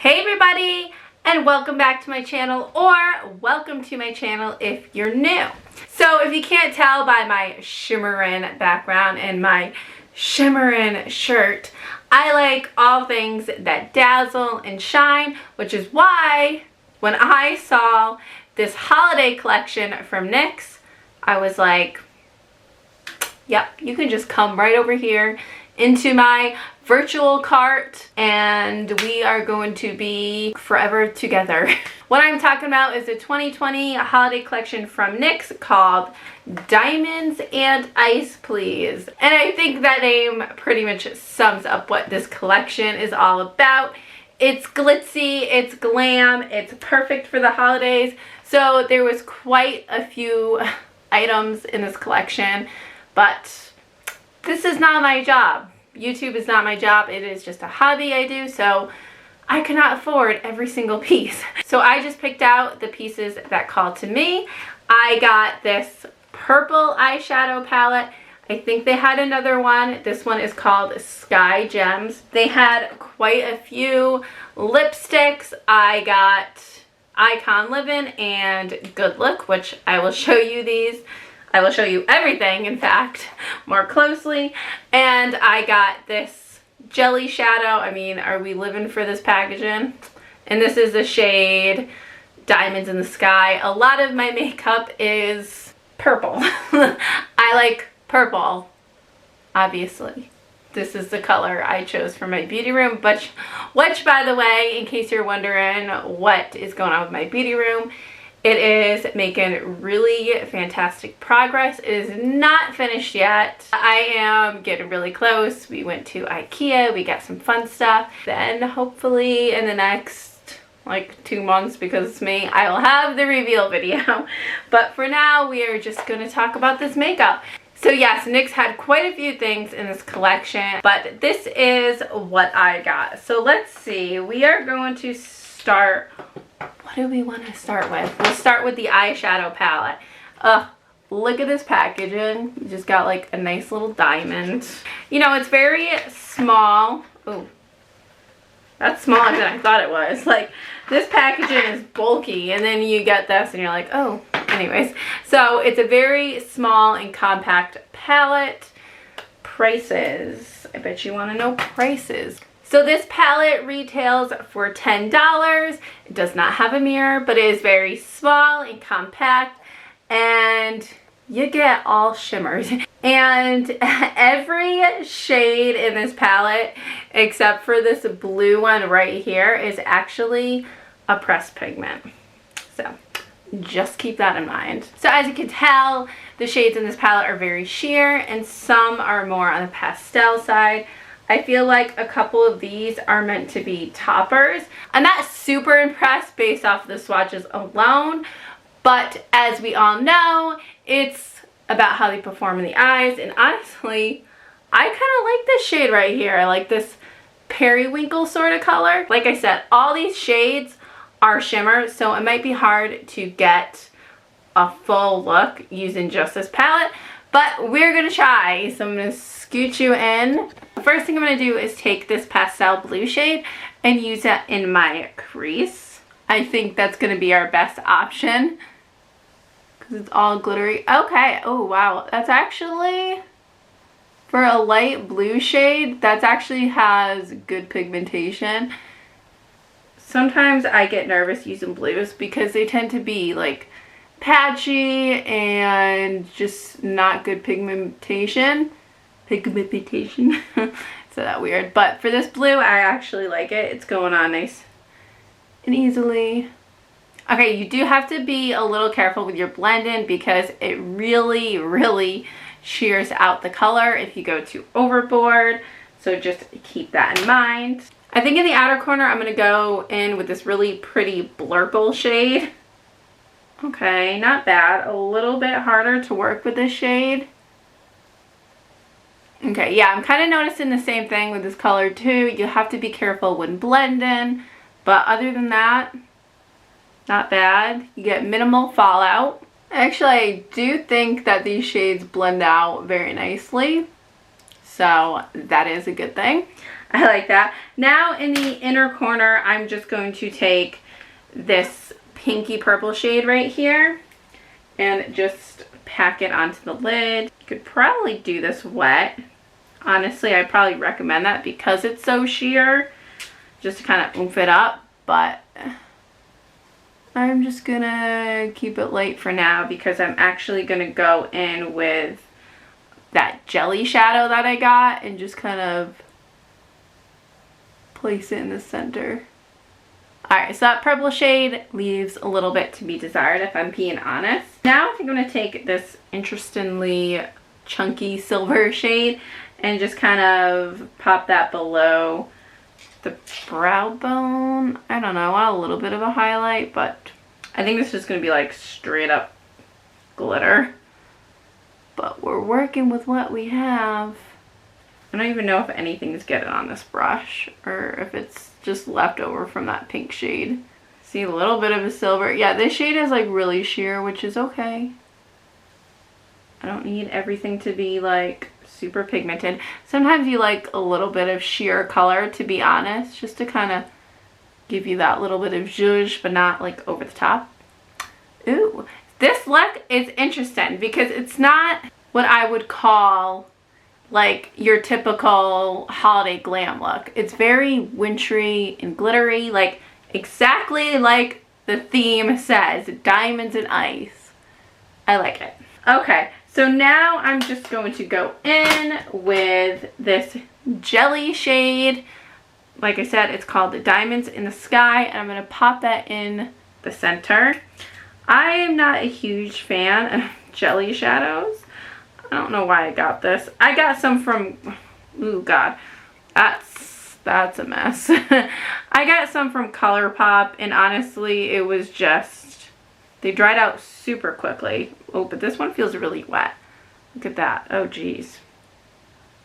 Hey everybody, and welcome back to my channel, or welcome to my channel if you're new. So if you can't tell by my shimmerin background and my shimmerin shirt, I like all things that dazzle and shine, which is why when I saw this holiday collection from NYX, I was like, yep, you can just come right over here into my virtual cart and we are going to be forever together. What I'm talking about is the 2020 holiday collection from NYX called Diamonds and Ice Please. And I think that name pretty much sums up what this collection is all about. It's glitzy, it's glam, it's perfect for the holidays. So there was quite a few items in this collection, but this is not my job. YouTube is not my job. It is just a hobby I do, so I cannot afford every single piece. So I just picked out the pieces that called to me. I got this purple eyeshadow palette. I think they had another one. This one is called Sky Gems. They had quite a few lipsticks. I got Icon Livin' and Good Look, which I will show you these. I will show you everything, in fact, more closely. And I got this jelly shadow. I mean, are we living for this packaging? And this is the shade Diamonds in the Sky. A lot of my makeup is purple. I like purple, obviously. This is the color I chose for my beauty room, which by the way, in case you're wondering what is going on with my beauty room, it is making really fantastic progress. It is not finished yet. I am getting really close. We went to IKEA. We got some fun stuff. Then hopefully in the next like 2 months, because it's me, I will have the reveal video. But for now, we are just going to talk about this makeup. So yes, NYX had quite a few things in this collection, but this is what I got. So let's see. We are going to start... What do we want to start with? We'll start with the eyeshadow palette. Look at this packaging. You just got like a nice little diamond. You know, it's very small. Oh, that's smaller than I thought it was. Like, this packaging is bulky, and then you get this and you're like, oh. Anyways, so it's a very small and compact palette. Prices. I bet you want to know prices. So this palette retails for $10. It does not have a mirror, but it is very small and compact, and you get all shimmers. And every shade in this palette, except for this blue one right here, is actually a pressed pigment. So just keep that in mind. So as you can tell, the shades in this palette are very sheer, and some are more on the pastel side. I feel like a couple of these are meant to be toppers. I'm not super impressed based off the swatches alone, but as we all know, it's about how they perform in the eyes. And honestly, I kind of like this shade right here. I like this periwinkle sort of color. Like I said, all these shades are shimmer, so it might be hard to get a full look using just this palette, but we're gonna try. So I'm gonna scoot you in. The first thing I'm going to do is take this pastel blue shade and use it in my crease. I think that's going to be our best option because it's all glittery. Okay. Oh, wow. That's actually, for a light blue shade, that actually has good pigmentation. Sometimes I get nervous using blues because they tend to be like patchy and just not good pigmentation. So that weird, but for this blue I actually like it. It's going on nice and easily. Okay, you do have to be a little careful with your blend-in because it really shears out the color if you go too overboard, so just keep that in mind. I think in the outer corner I'm going to go in with this really pretty blurple shade. Okay, not bad. A little bit harder to work with this shade. Okay, yeah, I'm kind of noticing the same thing with this color too. You have to be careful when blending, but other than that, not bad. You get minimal fallout. Actually, I do think that these shades blend out very nicely, so that is a good thing. I like that. Now in the inner corner, I'm just going to take this pinky purple shade right here and just pack it onto the lid. You could probably do this wet. Honestly, I'd probably recommend that because it's so sheer, just to kind of oomph it up, but I'm just gonna keep it light for now because I'm actually gonna go in with that jelly shadow that I got and just kind of place it in the center. Alright, so that purple shade leaves a little bit to be desired if I'm being honest. Now I think I'm going to take this interestingly chunky silver shade and just kind of pop that below the brow bone. I don't know, I want a little bit of a highlight, but I think this is just going to be like straight up glitter. But we're working with what we have. I don't even know if anything's getting on this brush or if it's just left over from that pink shade. See a little bit of a silver. Yeah, this shade is like really sheer, which is okay. I don't need everything to be like super pigmented. Sometimes you like a little bit of sheer color, to be honest, just to kind of give you that little bit of zhuzh, but not like over the top. Ooh, this look is interesting because it's not what I would call like your typical holiday glam look. It's very wintry and glittery, like exactly like the theme says, diamonds and ice. I like it. Okay, so now I'm just going to go in with this jelly shade. Like I said, it's called the Diamonds in the Sky, and I'm going to pop that in the center. I am not a huge fan of jelly shadows. I don't know why I got this. I got some from, ooh god, that's a mess. I got some from ColourPop, and honestly it was just, they dried out super quickly. Oh, but this one feels really wet. Look at that. Oh geez.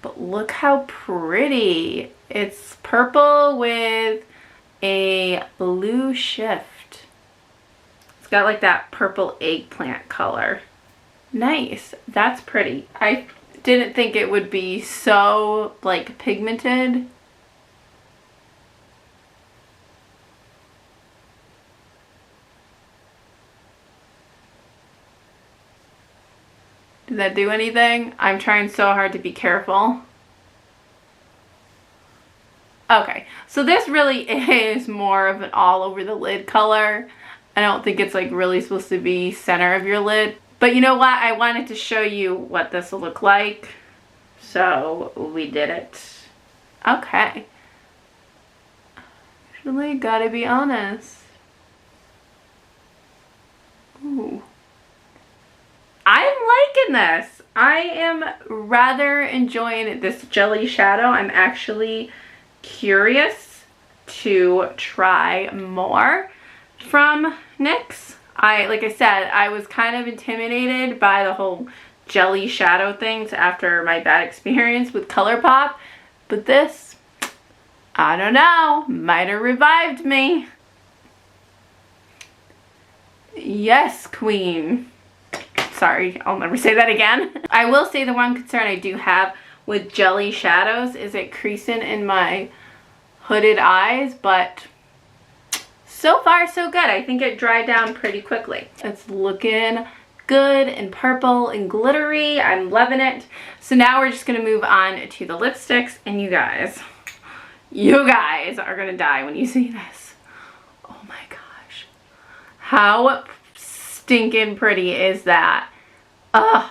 But look how pretty. It's purple with a blue shift. It's got like that purple eggplant color. Nice. That's pretty. I didn't think it would be so like pigmented. Did that do anything? I'm trying so hard to be careful. Okay, so this really is more of an all over the lid color. I don't think it's like really supposed to be center of your lid. But you know what? I wanted to show you what this will look like. So we did it. Okay. Actually, gotta be honest. Ooh. I'm liking this. I am rather enjoying this jelly shadow. I'm actually curious to try more from NYX. Like I said, I was kind of intimidated by the whole jelly shadow things after my bad experience with ColourPop, but this, I don't know, might have revived me. Yes, queen. Sorry, I'll never say that again. I will say the one concern I do have with jelly shadows is it creasing in my hooded eyes, but so far so good. I think it dried down pretty quickly. It's looking good and purple and glittery. I'm loving it. So now we're just gonna move on to the lipsticks, and you guys are gonna die when you see this. Oh my gosh. How stinking pretty is that? Ugh.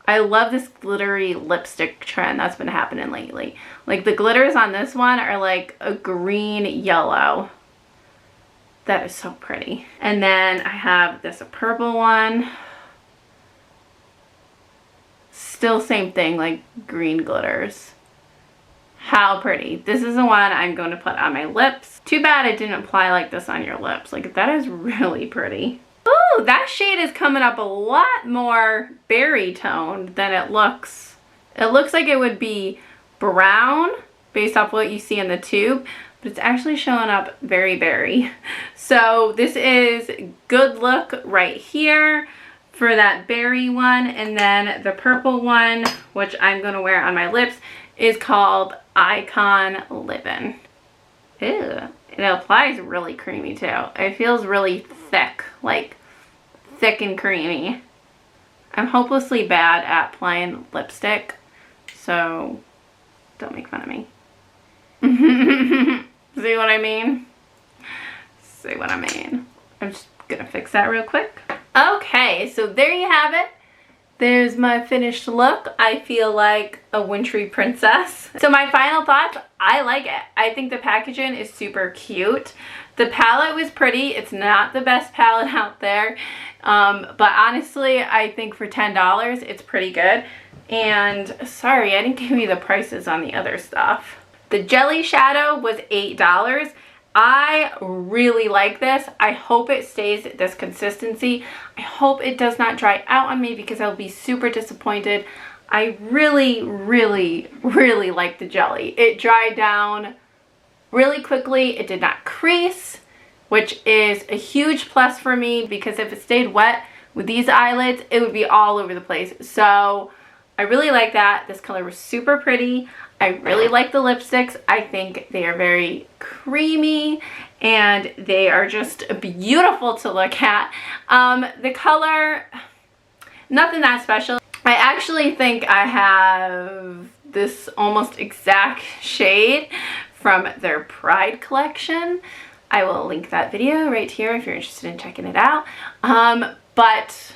I love this glittery lipstick trend that's been happening lately. Like the glitters on this one are like a green yellow. That is so pretty. And then I have this purple one. Still same thing, like green glitters. How pretty. This is the one I'm going to put on my lips. Too bad it didn't apply like this on your lips. Like that is really pretty. Ooh, that shade is coming up a lot more berry toned than it looks. It looks like it would be brown based off what you see in the tube, but it's actually showing up very berry. So this is good look right here for that berry one, and then the purple one, which I'm going to wear on my lips, is called Icon Livin'. Ew. It applies really creamy too. It feels really thick, like thick and creamy. I'm hopelessly bad at applying lipstick, so don't make fun of me. See what I mean? See what I mean? I'm just gonna fix that real quick. Okay, so there you have it. There's my finished look. I feel like a wintry princess. So my final thoughts, I like it. I think the packaging is super cute. The palette was pretty. It's not the best palette out there. But honestly, I think for $10, it's pretty good. And sorry, I didn't give you the prices on the other stuff. The jelly shadow was $8. I really like this. I hope it stays this consistency. I hope it does not dry out on me because I'll be super disappointed. I really, really, really like the jelly. It dried down really quickly. It did not crease, which is a huge plus for me because if it stayed wet with these eyelids, it would be all over the place. So I really like that. This color was super pretty. I really like the lipsticks. I think they are very creamy and they are just beautiful to look at. The color, nothing that special. I actually think I have this almost exact shade from their Pride collection. I will link that video right here if you're interested in checking it out. But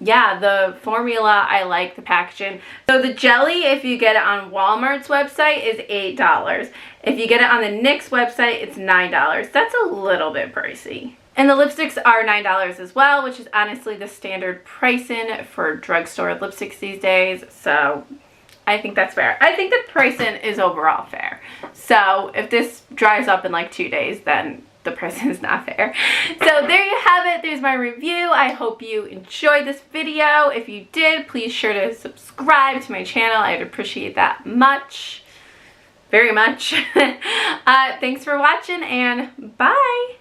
yeah, the formula, I like the packaging. So the jelly, if you get it on Walmart's website, is $8. If you get it on the NYX website, it's $9. That's a little bit pricey. And the lipsticks are $9 as well, which is honestly the standard pricing for drugstore lipsticks these days. So I think that's fair. I think the pricing is overall fair. So if this dries up in like 2 days, then the pricing is not fair. So there you have it. There's my review. I hope you enjoyed this video. If you did, please sure to subscribe to my channel. I'd appreciate that much. Very much. Thanks for watching and bye.